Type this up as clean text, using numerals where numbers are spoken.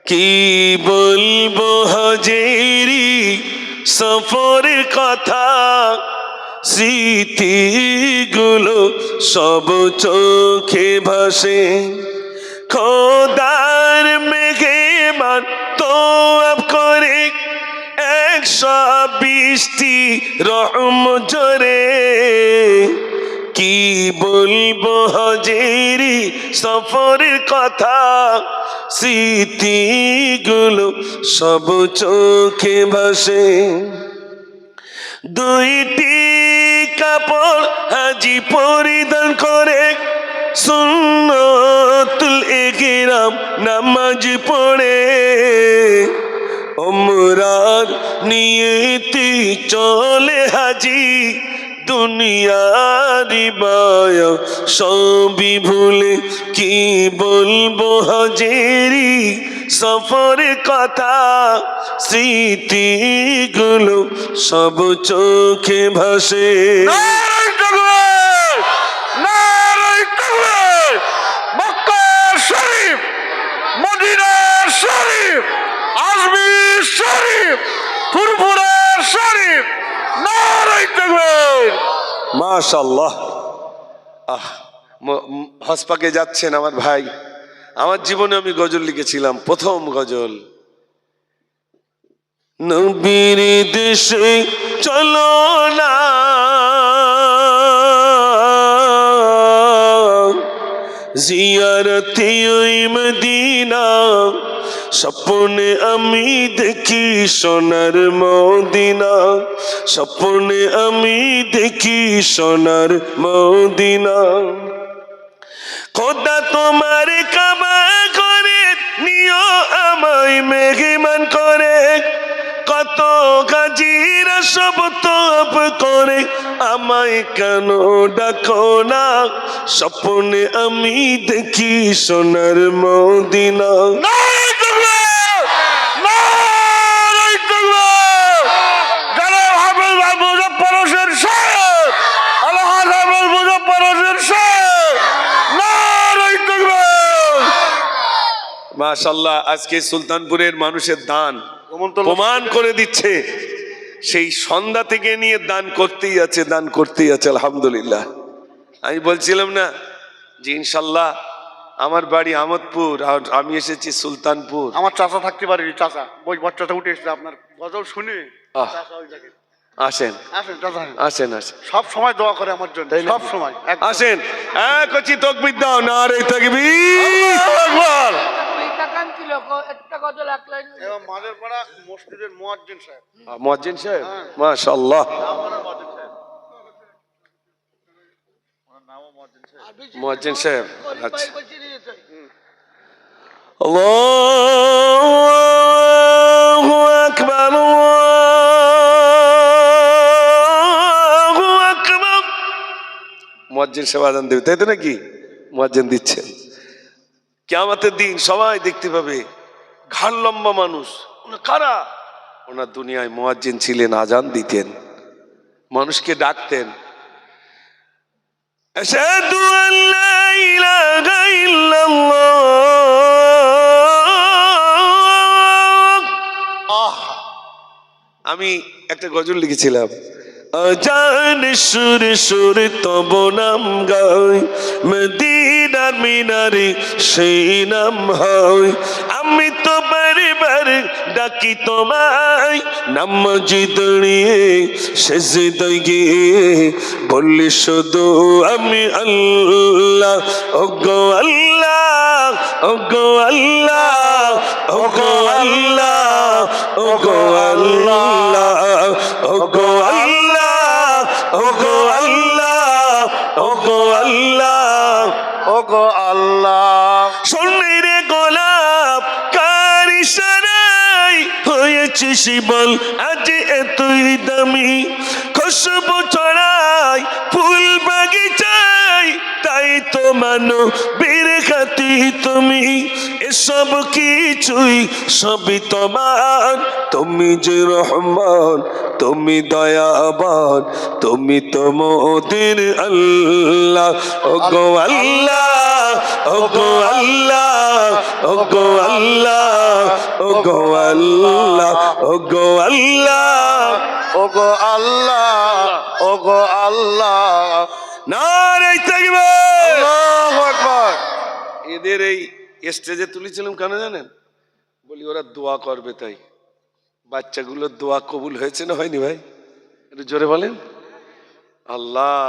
কি বলবো হজেরি সফরের কথা, স্মৃতিগুলো সব চোখে ভাসে। খোদার মেঘমান তোয়াব করে 120টি রহম জোরে। কি বলবো হজেরি সফরের কথা, স্মৃতিগুলো সব চোখে ভাসে। 2টি কাপড় হাজি পরিধান করে সুন্নতুল ইহরাম নামাজ পড়ে। উমরার নিয়তি চলে হাজি, দুনিয়ার মায়া সবই ভুলে। কি বলবো হজেরি সফরের কথা, স্মৃতিগুলো সব চোখে ভাসে। মক্কা শরীফ, মদিনা শরীফ, আজমির শরীফ, ফুরফুরা শরীফ, নারায়ে তাকবীর। মাশাআল্লাহ। হজ পাকে যাচ্ছেন আমার ভাই। আমার জীবনে আমি গজল লিখেছিলাম, প্রথম গজল। নবীর দেশে চলো না, জিয়ারতে ওই মদিনা। স্বপ্নে আমি দেখি সোনার মদিনা, স্বপ্নে আমি দেখি সোনার মদিনা। খোদা তোমার কাবা করে নিও আমায় মেহমান করে। কত গাজীরা সব তোপ করে, আমায় কেন ডাকো না? স্বপ্নে আমি দেখি সোনার মদিনা। মাশাআল্লাহ, আজকে সুলতানপুরের মানুষের দান প্রমাণ করে দিচ্ছে, সেই সন্ধ্যা থেকে নিয়ে দান করতেই আছে, দান করতেই আছে। আলহামদুলিল্লাহ। আমি বলছিলাম না যে ইনশাল্লাহ আমার বাড়ি আমোদপুর আর আমি এসেছি সুলতানপুর। আমার চাচা থাকতে পারে, চাচা ওই বাচ্চাটা উঠে এসেছে আপনার গজল শুনে। আসেন আসেন চাচা, আসেন আসেন, সব সময় দোয়া করে আমার জন্য, সব সময়। আসেন। কচি তকবীর দাও, নারে তাকবীর, আল্লাহু আকবার। মাঝের পাড়া মসজিদের মুয়াজ্জিন সাহেব। মুয়াজ্জিন সাহেব, মাশাআল্লাহ। মুয়াজ্জিন সাহেব, আচ্ছা। আল্লাহু আকবার, আল্লাহু আকবার। মুয়াজ্জিন সাহেব আযান দেবে, তাই তো নাকি? মুয়াজ্জিন দিচ্ছেন। কিয়ামতের দিন সবাই দেখতে পাবে ঘাড় লম্বা মানুষ। কারা? ওনার দুনিয়ায় মুয়াজ্জিন ছিলেন, আজান দিতেন, মানুষকে ডাকতেন। আশহাদু আল্লা ইলাহা ইল্লাল্লাহ। আমি একটা গজল লিখেছিলাম, আজান সুরে সুরে তব নাম গায়, মদিনার মিনারে সেই নাম হয়। আমি তো বারে বারে ডাকি তোমায়, নামাজি দাঁড়িয়ে সেজদায় গিয়ে বললি শুধু আমি আল্লাহ। ওগো আল্লাহ, ওগো আল্লাহ, ওগো আল্লাহ, ওগো আল্লাহ, ওগো আল্লাহ, ওগো আল্লাহ, ওগো আল্লাহ, ওগো আল্লাহ। সোনের গোলাপ কার ইশারায় হয়েছে শিবল আজ এতই দামি। খুশবু ছড়ায় ফুল বাগিচায়, তাই তো মানো বীর খাতি তুমি। এসব কিছুই সবই তোমার, তুমি যে রহমান, তুমি দয়াবান, তুমি তো মোদের আল্লাহ। ওগো আল্লাহ, ওগো আল্লাহ, ওগো আল্লাহ, গো আল্লাহ ও গো আল্লাহ ও গো আল্লাহ ও গো আল্লাহ নারে তাকবীর। আল্লাহু আকবার। এদের এই স্টেজে তুলেছিলাম কেন জানেন? বলি ওরা দোয়া করবে তাই। বাচ্চাগুলোর দোয়া কবুল হয়েছে না হয়নি ভাই? একটু জোরে বলেন। আল্লাহ